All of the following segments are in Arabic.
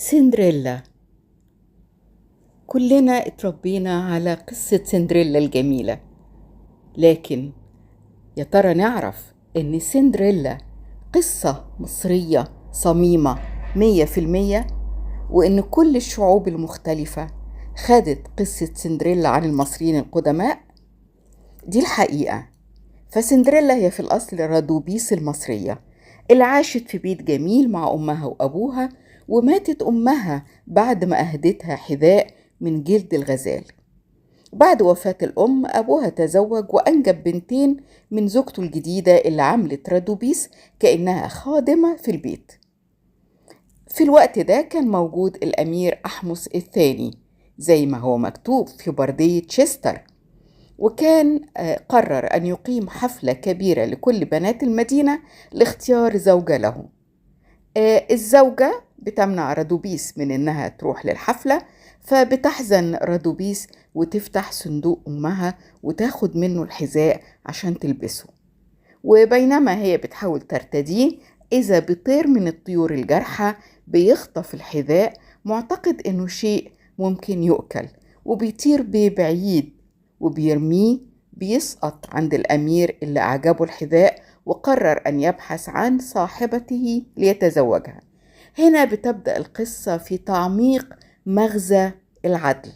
سندريلا. كلنا اتربينا على قصة سندريلا الجميلة، لكن يا ترى نعرف ان سندريلا قصة مصرية صميمة 100%، وان كل الشعوب المختلفة خدت قصة سندريلا عن المصريين القدماء؟ دي الحقيقة. فسندريلا هي في الأصل رادوبيس المصرية اللي عاشت في بيت جميل مع أمها وأبوها، وماتت أمها بعد ما أهدتها حذاء من جلد الغزال. بعد وفاة الأم أبوها تزوج وأنجب بنتين من زوجته الجديدة اللي عملت رادوبيس كأنها خادمة في البيت. في الوقت ده كان موجود الأمير أحمس الثاني زي ما هو مكتوب في بردية تشستر، وكان قرر أن يقيم حفلة كبيرة لكل بنات المدينة لاختيار زوجة له. الزوجة بتمنع رادوبيس من إنها تروح للحفلة، فبتحزن رادوبيس وتفتح صندوق أمها وتاخد منه الحذاء عشان تلبسه. وبينما هي بتحاول ترتديه، إذا بطير من الطيور الجارحة بيخطف الحذاء معتقد إنه شيء ممكن يؤكل، وبيطير بيه بعيد وبيرميه. بيسقط عند الأمير اللي أعجبه الحذاء وقرر أن يبحث عن صاحبته ليتزوجها. هنا بتبدأ القصة في تعميق مغزى العدل،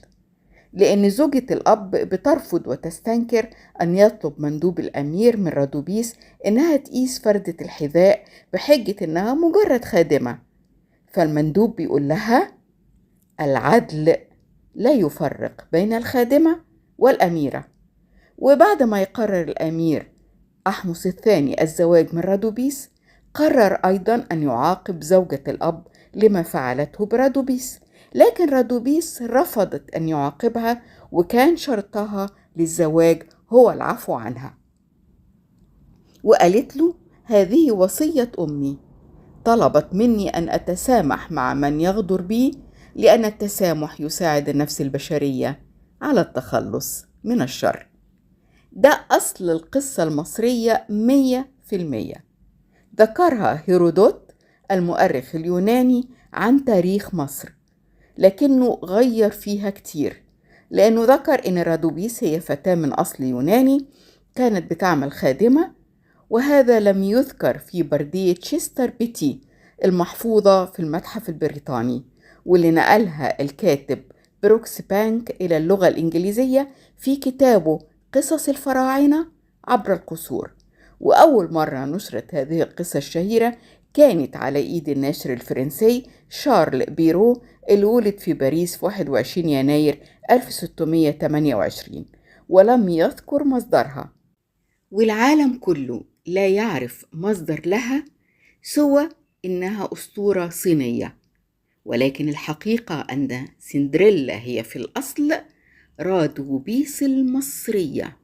لأن زوجة الأب بترفض وتستنكر أن يطلب مندوب الأمير من رادوبيس إنها تقيس فردة الحذاء بحجة إنها مجرد خادمة. فالمندوب بيقول لها العدل لا يفرق بين الخادمة والأميرة. وبعد ما يقرر الأمير أحمس الثاني الزواج من رادوبيس، قرر أيضا أن يعاقب زوجة الأب لما فعلته برادوبيس، لكن رادوبيس رفضت أن يعاقبها، وكان شرطها للزواج هو العفو عنها. وقالت له هذه وصية أمي، طلبت مني أن أتسامح مع من يغدر بي، لأن التسامح يساعد النفس البشرية على التخلص من الشر. ده أصل القصة المصرية 100%. ذكرها هيرودوت المؤرخ اليوناني عن تاريخ مصر، لكنه غير فيها كتير، لأنه ذكر إن رادوبيس هي فتاة من أصل يوناني كانت بتعمل خادمة، وهذا لم يذكر في بردية تشستر بيتي المحفوظة في المتحف البريطاني، واللي نقلها الكاتب بروكس بانك إلى اللغة الإنجليزية في كتابه قصص الفراعنة عبر القصور. وأول مرة نشرت هذه القصة الشهيرة كانت على إيد الناشر الفرنسي شارل بيرو، اللي ولد في باريس في 21 يناير 1628، ولم يذكر مصدرها. والعالم كله لا يعرف مصدر لها سوى إنها أسطورة صينية، ولكن الحقيقة أن سندريلا هي في الأصل رادوبيس المصرية.